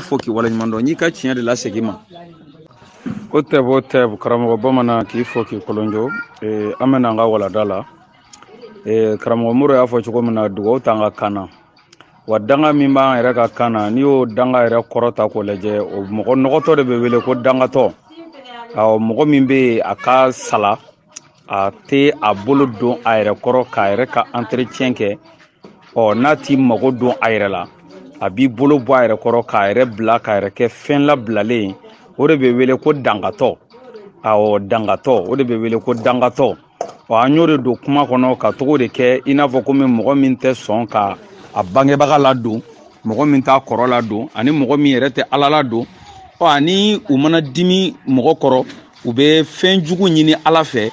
foki wala nyimando nyika chinya de la segima ote bote karamo bomana ki foki kolonjo amena nga wala dala karamo muro ya fo chuko mena dugo tanga kana wadanga mimba era ka kana ni o danga era korota ko leje o mogo nogoto de be wele ko danga to o mogo mimbe aka sala a te a bolo don a era koro ka era ka entretien ke o nati mogo don a era la a bi bolo bo a era koro ka era bla ka era ke fen la blale o de be wele ko dangato o dangato o de be wele ko dangato o anyore do kuma kono ka togo de ke ina fo ko me mogo min te son ka a bangebaga la don mogo min ta koro la don ani mogo min yɛrɛ tɛ ala la don ani u mana dimi mogo kɔrɔ u bɛ fɛn jugu ɲini ala fɛ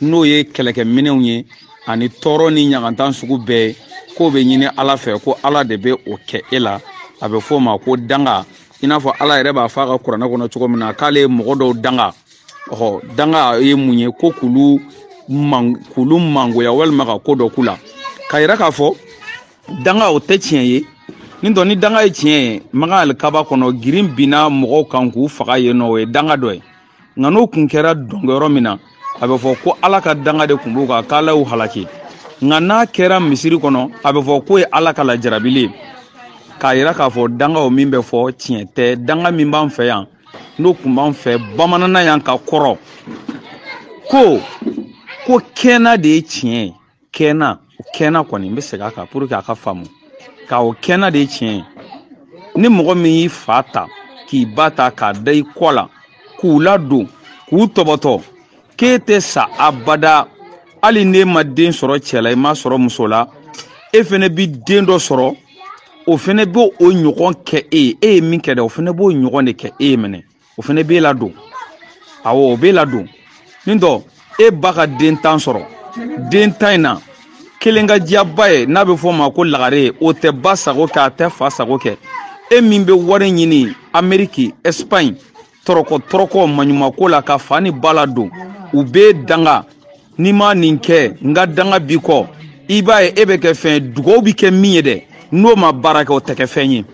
n'o ye kɛlɛkɛminɛnw ye ani tɔɔrɔ ni ɲagantan sugu bɛɛ k'o bɛ ɲini ala fɛ ko ala de bɛ o kɛ e la a bɛ fɔ o ma ko danga i n'a fɔ ala yɛrɛ b'a fɔ a ka kuranɛ kɔnɔ cogo min na k'ale ye mɔgɔ dɔw danga danga ye mun ye ko k'ulu mangoya walima ka ko dɔ k'u la ka yira k'a fɔ danga o tɛ tiɲɛ ye ni dɔn ni danga ye tiɲɛ ye maga alikaba kɔnɔ girin bina mɔgɔw kan k'u faga yen nɔ o ye danga dɔ ye nka n'o kun kɛra dɔngɔyɔrɔ min na a bɛ fɔ ko ala ka danga de kun b'u kan k'ala y'u halaki nka n'a kɛra misiri kɔnɔ a bɛ fɔ k'o ye ala ka lajarabili ye k'a yira k'a fɔ danga o min bɛ fɔ tiɲɛ tɛ danga min b'an fɛ yan n'o kun b'an fɛ bamanana yan ka kɔrɔ ko kɛna de ye tiɲɛ ye kɛna kɔni n bɛ segin a kan pour que a ka faamu ka o kɛna de ye tiɲɛ ye ni mɔgɔ min y'i fa ta k'i ba ta k'a da i kɔ la k'u ladon k'u tɔbɔtɔ k'e tɛ sa abada hali n'e ma den sɔrɔ cɛ la i ma sɔrɔ muso la e fɛnɛ bi den dɔ sɔrɔ o fɛnɛ b'o ɲɔgɔn kɛ e ye min kɛ dɛ o fɛnɛ b'o ɲɔgɔn de kɛ e ye minɛ o fɛnɛ b'e ladon awɔ o b'e ladon ni dɔ e ba ka den tan sɔrɔ den tan in na kelen ka diaba ye n'a bɛ fɔ ma ko lagare o tɛ ba sago kɛ a tɛ fa sago kɛ e min bɛ wari ɲini Ameriki Espagne tɔrɔkɔ maɲumako la ka fa ni ba la don u bɛ danga n'i ma nin kɛ n ka danga bi kɔ i b'a ye e bɛ kɛ fɛn dugawu bi kɛ min ye dɛ n'o ma baara kɛ o tɛ kɛ fɛn ye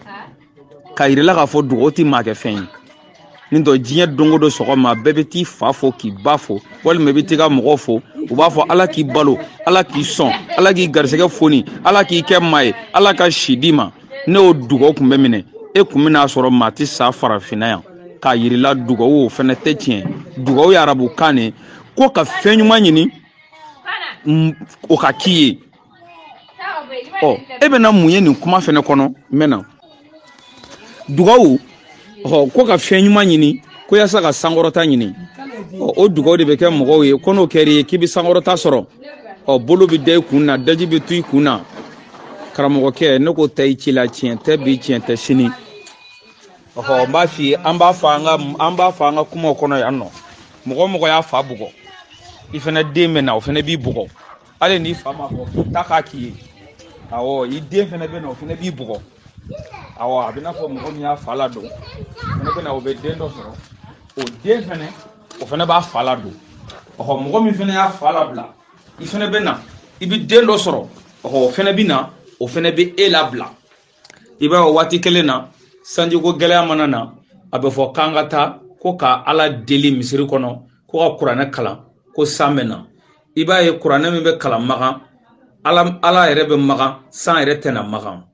ka yirila k'a fɔ dugawu ti ma kɛ fɛn ye ni dɔ diɲɛ dongo do sɔgɔma bɛɛ bɛ t'i fa fo k'i ba fo walima i bɛ t'i ka mɔgɔ fo u b'a fɔ ala k'i balo ala k'i sɔn ala k'i garisɛgɛ foni ala k'i kɛ maa ye ala ka si di ma ne o dugawu kun bɛ minɛ e kun bɛna sɔrɔ maa ti sa farafinna yan k'a yirila dugawu o fɛnɛ tɛ tiɲɛ dugawu ye arabu kan de ko ka fɛn ɲuman ɲini o ka k'i ye e bɛna mun ye nin kuma fɛnɛ kɔnɔ n bɛna dugawu ko ka fɛn ɲuman ɲini ko yasa ka sankɔrɔta ɲini o dugawu de bɛ kɛ mɔgɔw ye ko n'o kɛra k'i bɛ sankɔrɔta sɔrɔ bolo bɛ da i kun na daji bɛ to i kun na karamɔgɔkɛ ne ko tɛ i ci la tiɲɛ tɛ bi tiɲɛ tɛ sini n b'a f'i ye an b'a fɔ an ka kumaw kɔnɔ yan nɔ mɔgɔ mɔgɔ y'a fa bugɔ i fɛnɛ den bɛ na o fɛnɛ b'i bugɔ hali n'i fa ma fɔ ta k'a k'i ye awɔ i den fɛnɛ bɛ na o fɛnɛ b'i bugɔ awɔ a bɛ n'a fɔ mɔgɔ min y'a fa la don fɛnɛ bɛ na o bɛ den dɔ sɔrɔ o den fɛnɛ o fɛnɛ b'a fa la don mɔgɔ min fɛnɛ y'a fa la bila i fɛnɛ bɛ na i bɛ den dɔ sɔrɔ o fɛnɛ bɛ na o fɛnɛ bɛ e la bila i b'a ye waati kelen na sanjiko gɛlɛya mana na a bɛ fɔ k'an ka taa ko ka ala deli misiri kɔnɔ ko ka kuranɛ kalan ko san bɛ na i b'a ye kuranɛ min bɛ kalan magan ala yɛrɛ bɛ magan san yɛrɛ tɛna magan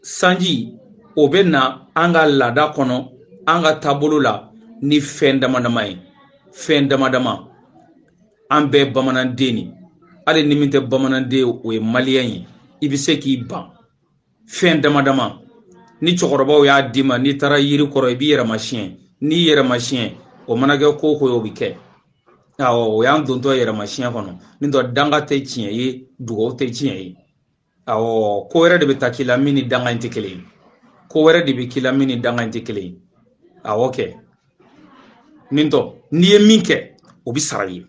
sanji o bɛ na an ka laada kɔnɔ an ka taabolo la ni fɛn damadama ye fɛn damadama an bɛɛ bamananden ni hali ni min tɛ bamananden ye o ye maliyɛn ye i bɛ se k'i ban fɛn damadama ni cɛkɔrɔbaw y'a d'i ma n'i taara yiri kɔrɔ i b'i yɛrɛ masiyɛn n'i yɛrɛ masiyɛn o mana kɛ ko o ko ye o bɛ kɛ o y'an dontɔ yɛrɛ masiyɛn kɔnɔ ni dɔ danga tɛ tiɲɛ ye dugawu tɛ tiɲɛ ye ko wɛrɛ de bɛ taa k'i la min ni danga in tɛ kelen ye ko wɛrɛ de bɛ k'i la min ni danga in tɛ kelen ye kɛ nin tɔ n'i ye min kɛ o bɛ sara i ye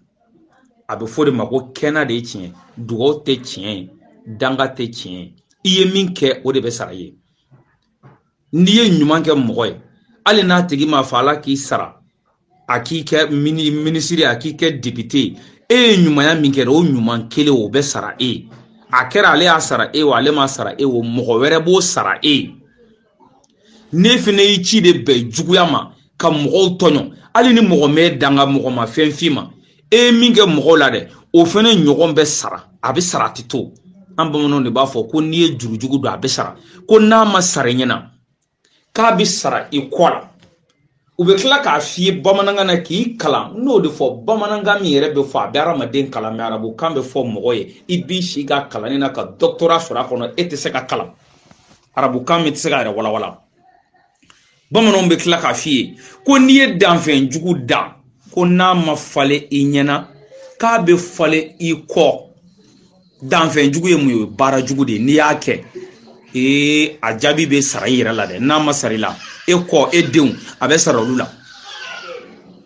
a bɛ fɔ de ma ko kɛna de ye tiɲɛ dugawu tɛ tiɲɛ ye danga tɛ tiɲɛ ye i ye min kɛ o de bɛ sara i ye n'i ye ɲuman kɛ mɔgɔ ye hali n'a tigi ma fɔ ala k'i sara a k'i kɛ minisiri a k'i kɛ député e ye ɲumanya min kɛ o ɲuman kelen o bɛ sara e ye a kɛra ale y'a sara e wa ale ma sara e o mɔgɔ wɛrɛ b'o sara e ye ne fene yi ci de be juguya ma ka mɔgɔw tɔɲɔ hali ni mɔgɔ mɛ danga mɔgɔ ma fɛn fi ma min kɛ mɔgɔw la dɛ o fɛnɛ ɲɔgɔn bɛ sara a bɛ sara ti to an bamananw de b'a fɔ ko n'i ye jurujugu don a bɛ sara ko n'a ma sara ɲɛna k'a bɛ sara i kɔ la u bɛ tila k'a f'i ye bamanankan na k'i kalan n'o de fɔ bamanankan min yɛrɛ bɛ fɔ a bɛ hadamaden kalan mɛ arabukan bɛ fɔ mɔgɔ ye i b'i si ka kalanni na ka dɔkitɔriya sɔrɔ a kɔnɔ e tɛ se ka kalan arabukan min tɛ se ka yɛrɛ walawala bamananw bɛ tila k'a f'i ye ko n'i ye danfɛn jugu dan ko n'a ma falen i ɲɛna k'a bɛ falen i kɔ danfɛn jugu ye mun ye baara jugu de n'i y'a kɛ a jaabi bɛ sara i yɛrɛ la dɛ n'a ma sara i la e kɔ e denw a bɛ sara olu la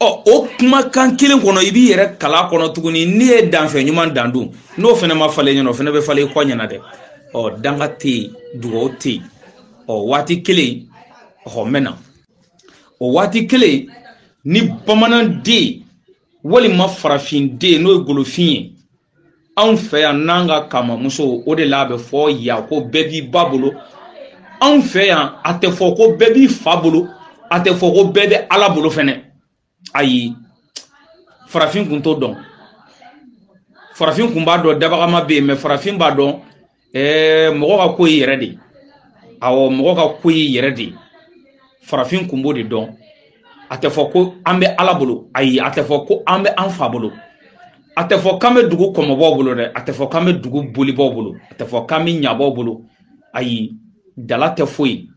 o kumakan kelen kɔnɔ i b'i yɛrɛ kala kɔnɔ tuguni n'i ye danfɛn ɲuman dan dun n'o fana ma falen ɲɛna o fana bɛ falen i kɔ ɲɛna dɛ danga tɛ yen dugawu tɛ yen waati kelen mɛna o waati kelen ni bamanan den walima farafin den n'o ye golofin ye anw fɛ yan n'an ka kamamuso o de la a bɛ fɔ yan ko bɛɛ b'i ba bolo anw fɛ yan a tɛ fɔ ko bɛɛ b'i fa bolo a tɛ fɔ ko bɛɛ bɛ ala bolo fɛnɛ ayi farafin kun t'o dɔn farafin kun b'a dɔn dabagama bɛ yen mɛ farafin b'a dɔn mɔgɔ ka ko y'i yɛrɛ de awɔ mɔgɔ ka ko y'i yɛrɛ de farafin kun b'o de dɔn a tɛ fɔ ko an bɛ ala bolo ayi a tɛ fɔ ko an bɛ an fa bolo a tɛ fɔ k'an bɛ dugu kɔmɔbɔw bolo dɛ a tɛ fɔ k'an bɛ dugu bolibɔw bolo a tɛ fɔ k'an bɛ ɲabɔw bolo ayi dala tɛ foyi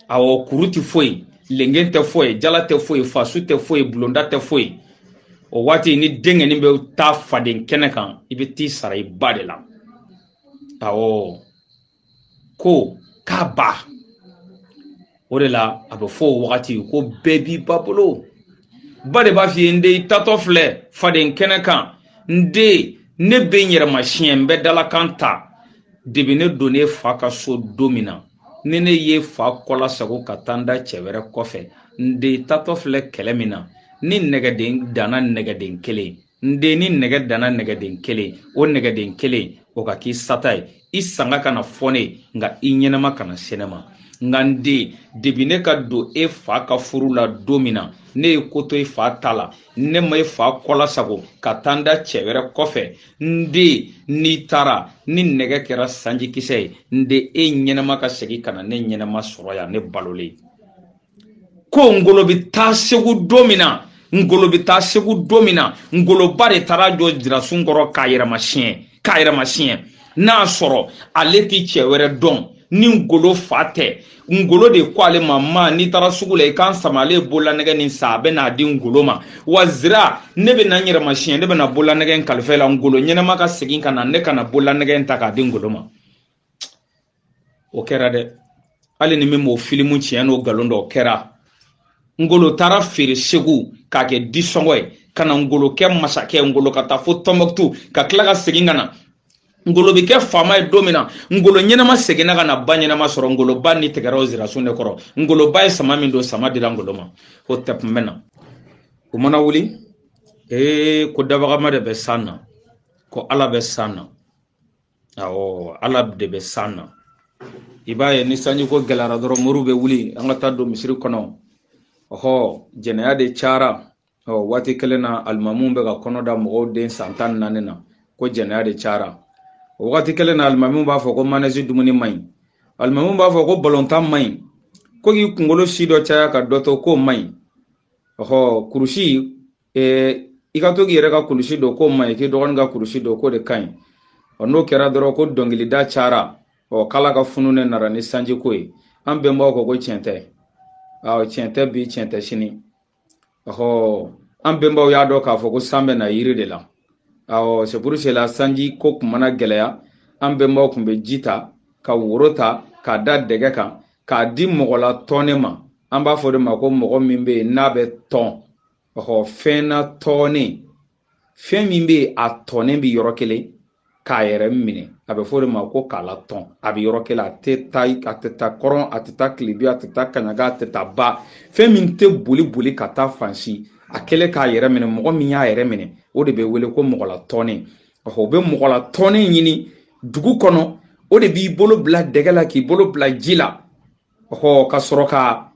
awɔ kuru tɛ foyi lengen tɛ foyi jala tɛ foyi fasu tɛ foyi bulonda tɛ foyi o waati ni denkɛnin bɛ taa faden kɛnɛ kan i bɛ t'i sara i ba de la awɔ ko k'a ba o de la a bɛ fɔ o wagati ko bɛɛ b'i ba bolo ba de b'a f'i ye n den i tatɔ filɛ faden kɛnɛ kan n den ne bɛ n yɛrɛma siɲɛ n bɛ dalakan ta debi ne don ne fa ka so don min na ni ne ye fa kɔla sago ka taa n da cɛ wɛrɛ kɔfɛ n den tatɔ filɛ kɛlɛ min na ni nɛgɛden danna nɛgɛden kelen n den ni nɛgɛ danna nɛgɛden kelen o nɛgɛden kelen o ka k'i sata ye i sanga kana fɔ ne nka i ɲɛnama kana se ne ma nka n den debi ne ka don e fa ka furu la don min na ne ye ko to i fa ta la ne ma i fa kɔla sago ka taa n da cɛ wɛrɛ kɔfɛ n den n'i taara ni nɛgɛ kɛra sanjikisɛ ye n den e ɲɛnama ka segin ka na ne ɲɛnama sɔrɔ yan ne balolen ko ngolo bɛ taa segu don min na ngolo bɛ taa segu don min na ngoloba de taara jɔ jirasun kɔrɔ k'a yɛrɛma siɲɛ n'a sɔrɔ ale tɛ cɛ wɛrɛ dɔn ni ngolo fa tɛ ngolo de ko ale ma n'i taara sugu la i kan sama ale bolola nɛgɛ nin sa a bɛ n'a di ngolo ma wa zira ne bɛ na n yɛrɛma siɲɛ ne bɛ na bolola nɛgɛ in kalifa la ngolo ɲɛnama ka segin ka na ne kana bolola nɛgɛ in ta k'a di ngolo ma o kɛra dɛ hali ni min m'o filimu tiɲɛ n'o nkalon dɔ o kɛra ngolo taara feere segu k'a kɛ disɔngɔ ye ka na ngolo kɛ masakɛ ngolo ka taa fo tɔnbɔkutu ka tila ka segin ka na ngolo bɛ kɛ faama ye don min na ngolo ɲɛnama seginna ka na ba ɲɛnama sɔrɔ ngolo ba ni tigɛra o zirasun de kɔrɔ ngolo ba ye sama min don sama dira ngolo ma o tɛ kun bɛ na o mana wuli ko dabagama de bɛ san na ko ala bɛ san na awɔ ala de bɛ san na i b'a ye ni sanji ko gɛlɛyara dɔrɔn moriw bɛ wuli an ka taa don misiri kɔnɔ jɛnɛya de cayara waati kelen na alimamuw bɛ ka kɔnɔ da mɔgɔw den san 14 na ko jɛnɛya de cayara o waati kelen na alimamuw b'a fɔ ko manɛzi dumuni man ɲi alimamuw b'a fɔ ko balontan man ɲi ko k'i kunkolo si dɔ caya ka dɔ to k'o man ɲi kurusi i ka to k'i yɛrɛ ka kurusi dɔn k'o man ɲi k'i dɔgɔnin ka kurusi dɔn k'o de ka ɲi n'o kɛra dɔrɔn ko dɔnkilida cayara k'ala ka funu ne nara ni sanji ko ye an bɛnbaw ko tiɲɛ tɛ tiɲɛ tɛ bi tiɲɛ tɛ sini an bɛnbaw y'a dɔn k'a fɔ ko san bɛ na yiri de la c'est pour cela sanji ko kun mana gɛlɛya an bɛnbaw kun bɛ ji ta ka woro ta k'a da dɛgɛ kan k'a di mɔgɔ la tɔnne ma an b'a fɔ de ma ko mɔgɔ min bɛ yen n'a bɛ tɔn fɛn na tɔnne fɛn min bɛ yen a tɔnnen bɛ yɔrɔ kelen k'a yɛrɛ minɛ a bɛ fɔ de ma ko k'a la tɔn a bɛ yɔrɔ kelen a tɛ taa kɔrɔn a tɛ taa kilebi a tɛ taa kaɲaga a tɛ taa ba fɛn min tɛ boli ka taa fansi a kɛlen k'a yɛrɛ minɛ mɔgɔ min y'a yɛrɛ minɛ o de bɛ wele ko mɔgɔ la tɔnne o bɛ mɔgɔ la tɔnne ɲini dugu kɔnɔ o de b'i bolo bila dɛgɛ la k'i bolo bila ji la ho ka sɔrɔ ka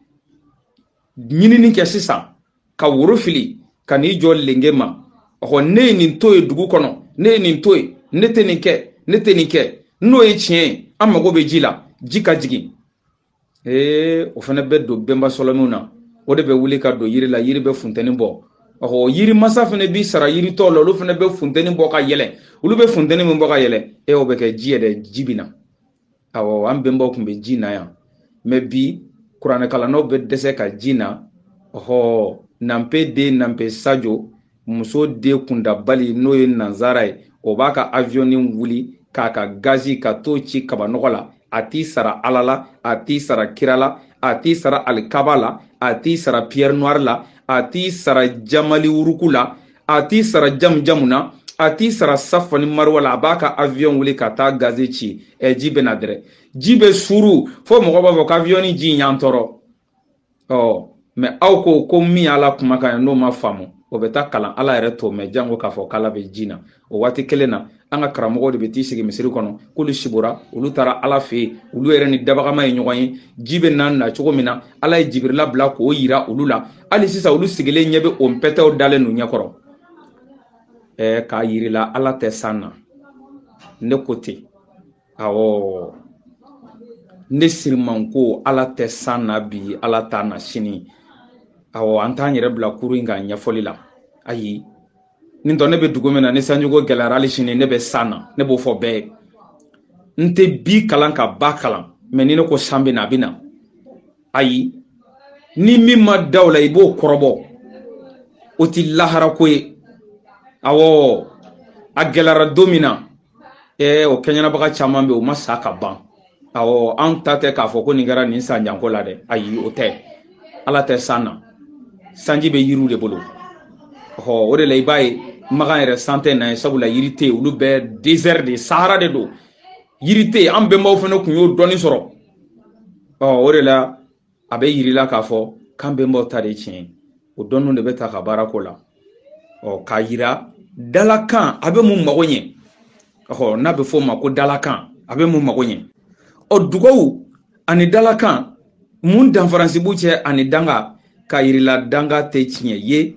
ɲinini kɛ sisan ka woro fili ka n'i jɔ lenge ma ho ne ye nin to ye dugu kɔnɔ ne ye nin to ye ne tɛ nin kɛ ne tɛ nin kɛ n'o ye tiɲɛ ye an mago bɛ ji la ji ka jigin o fana bɛ don bɛnba sɔlɔmiw na o de bɛ wuli ka don yiri la yiri bɛ funtɛni bɔ yiri masa fana bi sara yiri tɔw la olu fana bɛ funtɛni bɔ ka yɛlɛ olu bɛ funtɛni min bɔ ka yɛlɛ o bɛ kɛ ji yɛrɛ ji bɛ na an bɛnbaw tun bɛ ji na yan mais bi kuranɛkalannaw bɛ dɛsɛ ka ji na nanpe den nanpe sajo muso den kundabali n'o ye nanzara ye o b'a ka avion wuli k'a ka gazi ka t'o ci kabanɔgɔ la a t'i sara ala la a t'i sara kira la a t'i sara alikaba la a t'i sara pierre noire la a t'i sara jamali wuruku la a t'i sara jamu na a t'i sara safani marwa la a b'a ka avion wuli ka taa gazi ci ji bɛ na dɛrɛ ji bɛ suru fo mɔgɔ b'a fɔ k'avion ni ji ɲan tɔɔrɔ mais aw ko min ala kumakan ye n'o ma faamu o bɛ taa kalan ala yɛrɛ t'o mɛn jango k'a fɔ k'ala bɛ ji na o waati kelen na an ka karamɔgɔw de bɛ t'i sigi misiri kɔnɔ k'olu sibora olu taara ala fɛ yen olu yɛrɛ ni dabagama ye ɲɔgɔn ye ji bɛ na cogo min na ala ye jibirila bila k'o yira olu la hali sisan olu sigilen ɲɛ bɛ o mpɛtɛw dalen n'u ɲɛkɔrɔ k'a yirila ala tɛ san na ne ko ten ne siriman ko ala tɛ san na bi ala t'a na sini an t'an yɛrɛ bila kuru in ka ɲɛfɔli la ayi nin tɔ ne bɛ dugu min na ni sanjigo gɛlɛyara hali sini ne bɛ san na ne b'o fɔ bɛɛ ye n tɛ bi kalan ka ba kalan mais ni ne ko san bɛ na a bɛ na ayi ni min ma da o la i b'o kɔrɔbɔ o ti lahara ko ye a gɛlɛyara don min na o kɛɲɛnabaga caman bɛ o ma sa ka ban an ta tɛ k'a fɔ ko nin kɛra nin san janko la dɛ ayi o tɛ ala tɛ san na sanji bɛ yiriw de bolo o de la i b'a ye magan yɛrɛ san tɛ na ye sabula yiri tɛ yen olu bɛɛ désert de sahara de don yiri tɛ yen an bɛnbaw fana tun y'o dɔɔni sɔrɔ o de la a bɛ yirila k'a fɔ k'an bɛnbaw ta de ye tiɲɛ o dɔnniw de bɛ ta ka baara ko la k'a yira dalakan a bɛ mun mago ɲɛ n'a bɛ fɔ o ma ko dalakan a bɛ mun mago ɲɛ dugawu ani dalakan mun danfaransi b'u cɛ ani danga k'a yirila danga tɛ tiɲɛ ye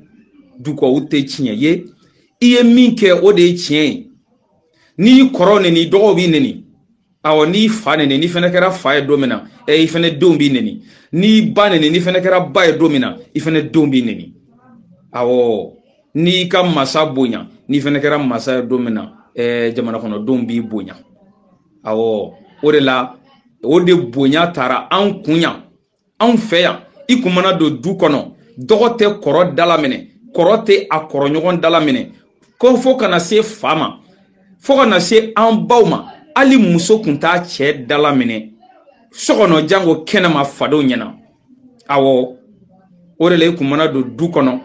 dugawu tɛ tiɲɛ ye i ye min kɛ o de ye tiɲɛ ye n'i kɔrɔ neni dɔgɔw b'i neni n'i fa neni n'i fana kɛra fa ye don min na i fana denw b'i neni n'i ba neni n'i fana kɛra ba ye don min na i fana denw b'i neni n'i ka masa bonya n'i fana kɛra masa ye don min na jamana kɔnɔdenw b'i bonya o de la o de bonya taara an kunya an fɛ yan i kun mana don du kɔnɔ dɔgɔ tɛ kɔrɔ dala minɛ kɔrɔ tɛ a kɔrɔ ɲɔgɔn dala minɛ ko fo kana se fa ma fo kana se an baw ma hali muso kun t'a cɛ dala minɛ sɔgɔnɔ jango kɛnɛma fadenw ɲɛna o de la i kun mana don du kɔnɔ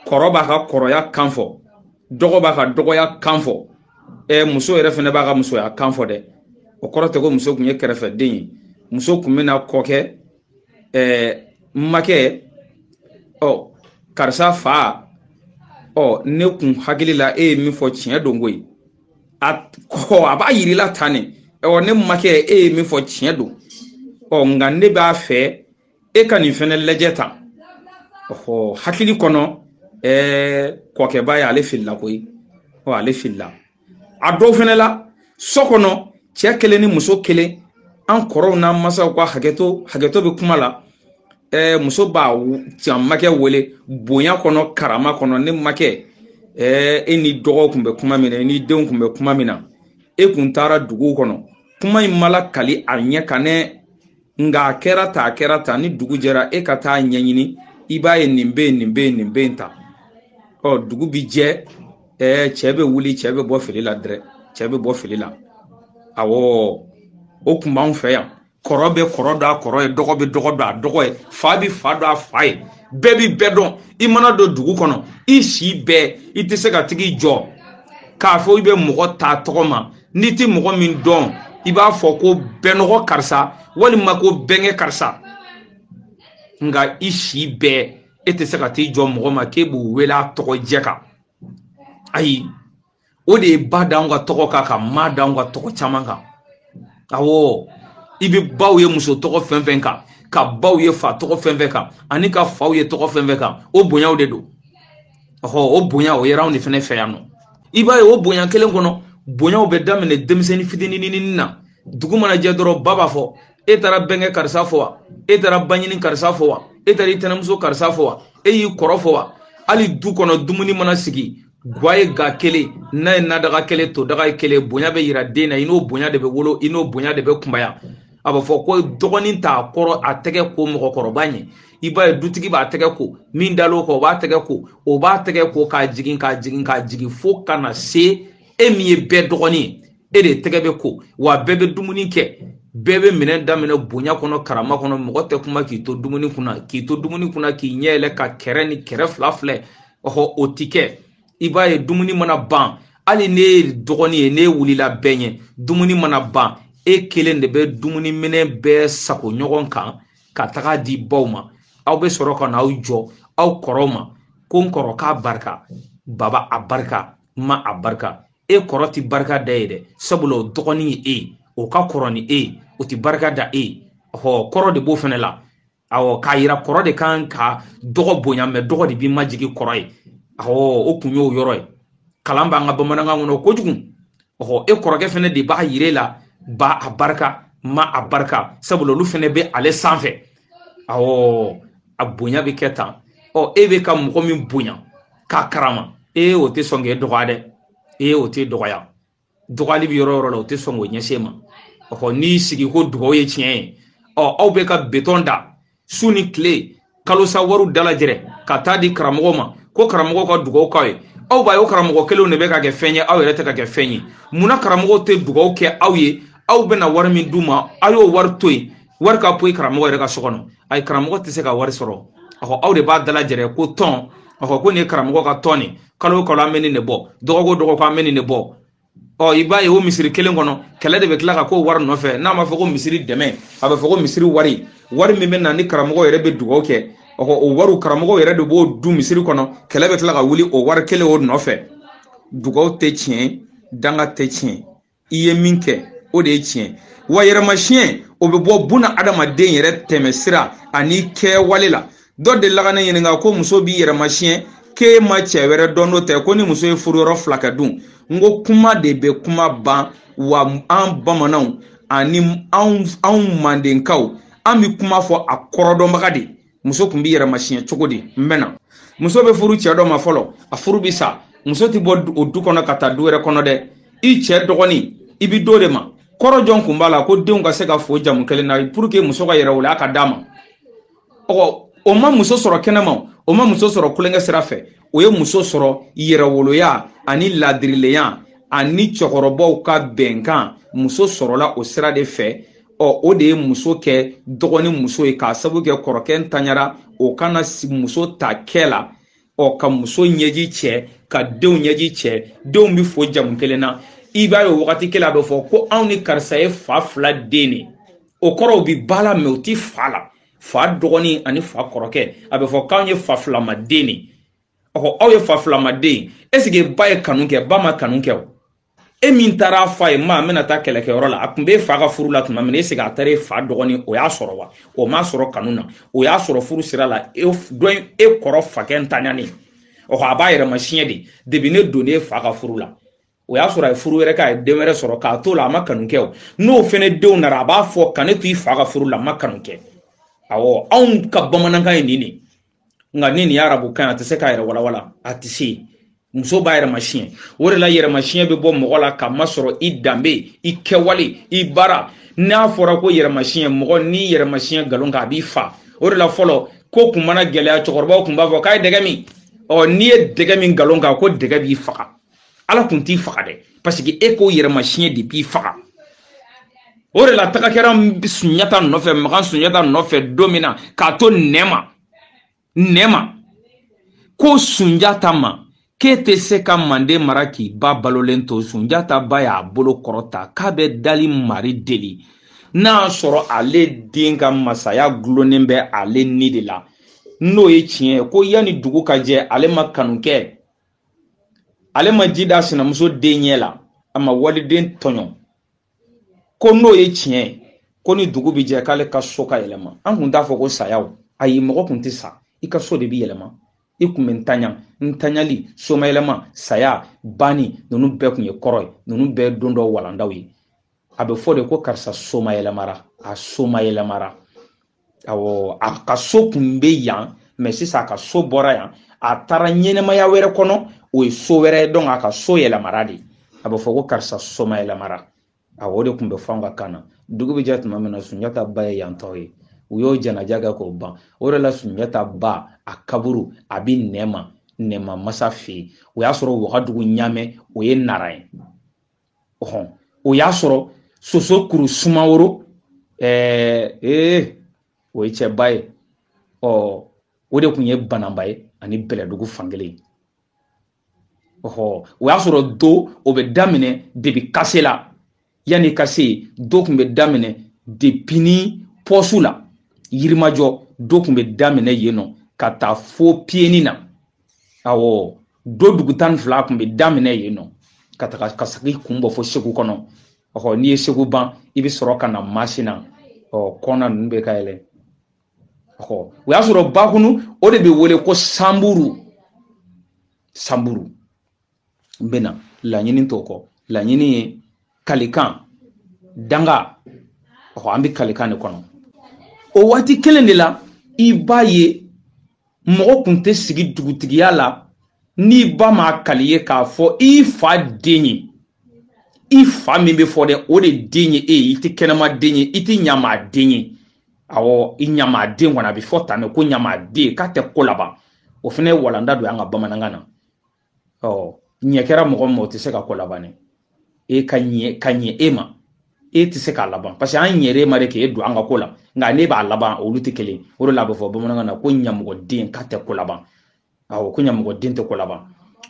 kɔrɔ b'a ka kɔrɔya kan fɔ dɔgɔ b'a ka dɔgɔya kan fɔ muso yɛrɛ fana b'a ka musoya kan fɔ dɛ o kɔrɔ tɛ ko muso kun ye kɛrɛfɛden ye muso kun bɛna kɔkɛ makɛ karisa fa ne kun hakili la e ye min fɔ tiɲɛ don koyi a b'a yirila tan ne ne makɛ e ye min fɔ tiɲɛ don nka ne b'a fɛ e ka nin fɛnɛ lajɛ tan hakili kɔnɔ kɔkɛba ye ale filila koyi ale filila a dɔw fɛnɛ la so kɔnɔ cɛ kelen ni muso kelen an kɔrɔw n'an masaw ka hakɛto bɛ kuma la muso b'a makɛ wele bonya kɔnɔ karama kɔnɔ ne makɛ e ni dɔgɔw kun bɛ kuma min na ni denw kun bɛ kuma min na e kun taara duguw kɔnɔ kuma in mala kali a ɲɛ kan ne nka a kɛra ta ni dugu jɛra e ka taa ɲɛɲini i b'a ye nin bɛ yen ta dugu bi jɛ cɛ bɛ wuli cɛ bɛ bɔ fili la dɛrɛ cɛ bɛ bɔ fili la o kun b'anw fɛ yan kɔrɔ bɛ kɔrɔ dɔn a kɔrɔ ye dɔgɔ bɛ dɔgɔ dɔn a dɔgɔ ye fa bɛ fa dɔn a fa ye bɛɛ bɛ bɛɛ dɔn i mana don dugu kɔnɔ i si bɛɛ i tɛ se ka tigi jɔ k'a fɔ i bɛ mɔgɔ ta tɔgɔ ma n'i tɛ mɔgɔ min dɔn i b'a fɔ ko bɛnɔgɔ karisa walima ko bɛnkɛ karisa nka i si bɛɛ e tɛ se ka t'i jɔ mɔgɔ ma k'e b'u wele a tɔgɔ jɛ kan ayi o de ye ba d'anw ka tɔgɔ kan ka ma d'anw ka tɔgɔ caman kan i bɛ baw ye muso tɔgɔ fɛn fɛn kan ka baw ye fa tɔgɔ fɛn fɛn kan ani ka faw ye tɔgɔ fɛn fɛn kan o bonyaw de don o bonya o yɛrɛ anw de fɛnɛ fɛ yan nɔ i b'a ye o bonya kelen kɔnɔ bonyaw bɛ daminɛ denmisɛnnin fitinininin na dugu mana jɛ dɔrɔn ba b'a fɔ e taara bɛnkɛ karisa fɔ wa e taara baɲini karisa fɔ wa e taara i tɛnɛmuso karisa fɔ wa e y'i kɔrɔ fɔ wa hali du kɔnɔ dumuni mana sigi gwa ye ga kelen n'a ye nadaga kelen to daga ye kelen bonya bɛ yira den na i n'o bonya de bɛ wolo i n'o bonya de bɛ kunbaya a bɛ fɔ ko dɔgɔnin t'a kɔrɔ a tɛgɛ ko mɔgɔkɔrɔba ɲɛ i b'a ye dutigi b'a tɛgɛ ko min dal'o kan o b'a tɛgɛ ko o b'a tɛgɛ ko k'a jigin k'a jigin k'a jigin fo ka na se e min ye bɛɛ dɔgɔnin e de tɛgɛ bɛ ko wa bɛɛ bɛ dumuni kɛ bɛɛ bɛ minɛn daminɛ bonya kɔnɔ karama kɔnɔ mɔgɔ tɛ kuma k'i to dumuni kunna k'i ɲɛ yɛlɛ ka kɛrɛ ni kɛrɛ fila filɛ o ti kɛ i b'a ye dumuni mana ban hali ne ye dɔgɔnin ye ne wulila bɛɛ ɲɛ dumuni mana ban e kelen de bɛ dumuni minɛn bɛɛ sago ɲɔgɔn kan ka taga di baw ma aw bɛ sɔrɔ ka n'aw jɔ aw kɔrɔw ma ko n kɔrɔ k'a barika baba a barika ma a barika e kɔrɔ ti barika da ye dɛ sabula o dɔgɔnin ye e o ka kɔrɔ ni e o ti barika da e kɔrɔ de b'o fɛnɛ la k'a yira kɔrɔ de kan ka dɔgɔ bonya mɛ dɔgɔ de b'i majigi kɔrɔ ye o kun y'o yɔrɔ ye kalan b'an ka bamanankan kɔnɔ kojugu e kɔrɔkɛ fɛnɛ de b'a yire la ba a barika ma a barika sabula olu fɛnɛ bɛ ale sanfɛ a bonya bɛ kɛ tan e bɛ ka mɔgɔ min bonya k'a karama o tɛ sɔn k'e dɔgɔya dɛ o tɛ dɔgɔya dɔgɔyali bɛ yɔrɔ o yɔrɔ la o tɛ sɔn k'o ɲɛsin ma n'i sigi ko dugawu ye tiɲɛ ye aw bɛ ka beton da su ni tile kalosa wariw dalajɛrɛ ka taa di karamɔgɔ ma ko karamɔgɔ ka dugawu k'aw ye aw b'a ye o karamɔgɔ kelenw de bɛ ka kɛ fɛn ye aw yɛrɛ tɛ ka kɛ fɛn ye munna karamɔgɔw tɛ dugawu kɛ aw ye aw bɛna wari min d'u ma aw y'o wari to yen wari ka poyi karamɔgɔ yɛrɛ ka so kɔnɔ ayi karamɔgɔ tɛ se ka wari sɔrɔ aw de b'a dalajɛrɛ ko tɔn ko nin ye karamɔgɔ ka tɔn nin kalo o kalo an bɛ nin de bɔ dɔgɔkun o dɔgɔkun an bɛ nin de bɔ i b'a ye o misiri kelen kɔnɔ kɛlɛ de bɛ tila ka k'o wari nɔfɛ n'a ma fɔ ko misiri dɛmɛ a bɛ fɔ ko misiri wari min bɛ na ni karamɔgɔ yɛrɛ bɛ dugawu kɛ o wariw karamɔgɔ yɛrɛ de b'o du misiri kɔnɔ kɛlɛ bɛ tila ka wuli o wari kelen o nɔfɛ dugawu tɛ tiɲɛ danga tɛ tiɲɛ i ye min kɛ o de ye tiɲɛ wa yɛrɛmasiɲɛ o bɛ bɔ buna adamaden yɛrɛ tɛmɛ sira ani kɛwale la dɔ de la ne ɲininka ko muso b'i yɛrɛmasiɲɛ k'e ma cɛ wɛrɛ dɔn n'o tɛ ko ni muso ye furuyɔrɔ fila kɛ dun n ko kuma de bɛ kuma ban wa an bamananw ani anw mandenkaw an bɛ kuma fɔ a kɔrɔdɔnbaga de muso tun bɛ yɛrɛmasiɲɛ cogo di n bɛ na muso bɛ furu cɛ dɔ ma fɔlɔ a furu bɛ sa muso tɛ bɔ o du kɔnɔ ka taa du wɛrɛ kɔnɔ dɛ i cɛ dɔgɔnin i bɛ do de ma kɔrɔ jɔn kun b'a la ko denw ka se ka fo jamu kelen na pour que muso ka yɛrɛ wolo a ka d'a ma o ma muso sɔrɔ kɛnɛma o ma muso sɔrɔ kulonkɛ sira fɛ o ye muso sɔrɔ yɛrɛwoloya ani laadirileya ani cɛkɔrɔbaw ka bɛnkan muso sɔrɔla o sira de fɛ o de ye muso kɛ dɔgɔnin muso ye k'a sabu kɛ kɔrɔkɛ ntanyara o kana muso ta kɛ la ka muso ɲɛji cɛ ka denw ɲɛji cɛ denw bɛ fo jamu kelen na i b'a ye o wagati kelen a bɛ fɔ ko anw ni karisa ye fa fila den de o kɔrɔ u bɛ ba la mɛ u ti fa la fa dɔgɔnin ani fa kɔrɔkɛ a bɛ fɔ k'anw ye fa filamaden de aw ye fa filamaden est-ce que ba ye kanu kɛ ba ma kanu kɛ o e min taara a fa ye ma n bɛna taa kɛlɛkɛyɔrɔ la a tun bɛ fa ka furu la tuma min est-ce que a taara e fa dɔgɔnin o y'a sɔrɔ wa o m'a sɔrɔ kanu na o y'a sɔrɔ furu sira la e kɔrɔ fakɛ ntanyani a b'a yɛrɛmasiɲɛ de depuis ne donnen fa ka furu la o y'a sɔrɔ a ye furu wɛrɛ kɛ a ye den wɛrɛ sɔrɔ k'a to la a ma kanu kɛ o n'o fɛnɛ denw nana a b'a fɔ ka ne to i fa ka furu la a ma kanu kɛ anw ka bamanankan ye nin de nka ni nin ye arabukan a tɛ se k'a yɛrɛ walawala a tɛ se muso b'a yɛrɛmasiɲɛ o de la yɛrɛmasiɲɛ bɛ bɔ mɔgɔ la ka masɔrɔ i danbe i kɛwale i baara n'a fɔra ko yɛrɛmasiɲɛ mɔgɔ ni yɛrɛmasiɲɛ nkalon kan a b'i fa o de la fɔlɔ ko kun mana gɛlɛya cɛkɔrɔbaw kun b'a fɔ k'a ye dɛgɛ min n'i ye dɛgɛ min nkalon kan ko dɛgɛ b'i faga ala kun t'i faga dɛ parce que e ko yɛrɛmasiɲɛ de b'i faga o de la taga kɛra Sunjata nɔfɛ Makan Sunjata nɔfɛ don min na k'a to nɛma ko Sunjata ma k'e tɛ se ka Manden mara k'i ba balolen to Sunjata ba y'a bolo kɔrɔta k'a bɛ dali mari deli n'a sɔrɔ ale den ka masaya gulonnen bɛ ale ni de la n'o ye tiɲɛ ye ko yanni dugu ka jɛ ale ma kanu kɛ ale ma ji da sinamuso den ɲɛ la a ma waliden tɔɲɔ ko n'o ye tiɲɛ ko ni dugu bi jɛ k'ale ka so ka yɛlɛma an kun t'a fɔ ko saya o ayi mɔgɔ kun tɛ sa i ka so de bi yɛlɛma i kun bɛ ntanyali soma yɛlɛma saya bani ninnu bɛɛ kun ye kɔrɔ ye ninnu bɛɛ don dɔ walandaw ye a bɛ fɔ de ko karisa soma yɛlɛmara a soma yɛlɛmara awɔ a ka so kun bɛ yan mais sisan a ka so bɔra yan a taara ɲɛnɛmaya wɛrɛ kɔnɔ o ye so wɛrɛ ye donc a ka so yɛlɛmara de a bɛ fɔ ko karisa soma yɛlɛmara awɔ o de kun bɛ fɔ an ka kan na dugu bɛ jɛ tuma min na Sunjata ba ye yan tɔ ye u y'o janaja kɛ k'o ban o de la Sunjata ba a kaburu a bɛ nɛma masa fɛ yen o y'a sɔrɔ Wagadugu ɲamɛ o ye Nara ye o y'a sɔrɔ Soso Kuru Sumaworo o ye cɛba ye o de kun ye Banamba ye ani Bɛlɛdugu fankelen o y'a sɔrɔ do o bɛ daminɛ depuis Kase la yanni Kase do kun bɛ daminɛ depuis ni Pɔsu la Yirimajɔ do kun bɛ daminɛ yen nɔ ka taa fo Pieni na awɔ do dugu 12 kun bɛ daminɛ yen nɔ ka taga ka sagi kun bɔ fo Segu kɔnɔ n'i ye Segu ban i bɛ sɔrɔ ka na Masina kɔna ninnu bɛ ka yɛlɛ o y'a sɔrɔ Bakunu o de bɛ wele ko Sanburu n bɛ na laɲini t'o kɔ laɲini ye kalikan danga an bɛ kalikan de kɔnɔ o waati kelen de la i b'a ye mɔgɔ kun tɛ sigi dugutigiya la n'i ba ma kali ye k'a fɔ i fa den ye i fa min bɛ fɔ dɛ o de den ye i tɛ kɛnɛma den ye i tɛ ɲamaa den ye awɔ i ɲamaa den kɔni a bɛ fɔ tan de ko ɲamaa den k'a tɛ ko laban o fana ye walanda don an ka bamanankan na ɲɛ kɛra mɔgɔ min o tɛ se ka ko laban dɛ ka ɲɛ e ma e tɛ se k'a laban parce que an ɲɛrɛ e ma de k'e don an ka ko la nka ne b'a laban olu tɛ kelen o de la a bɛ fɔ bamanankan na ko ɲamɔgɔ den k'a tɛ ko laban awɔ ko ɲamɔgɔ den tɛ ko laban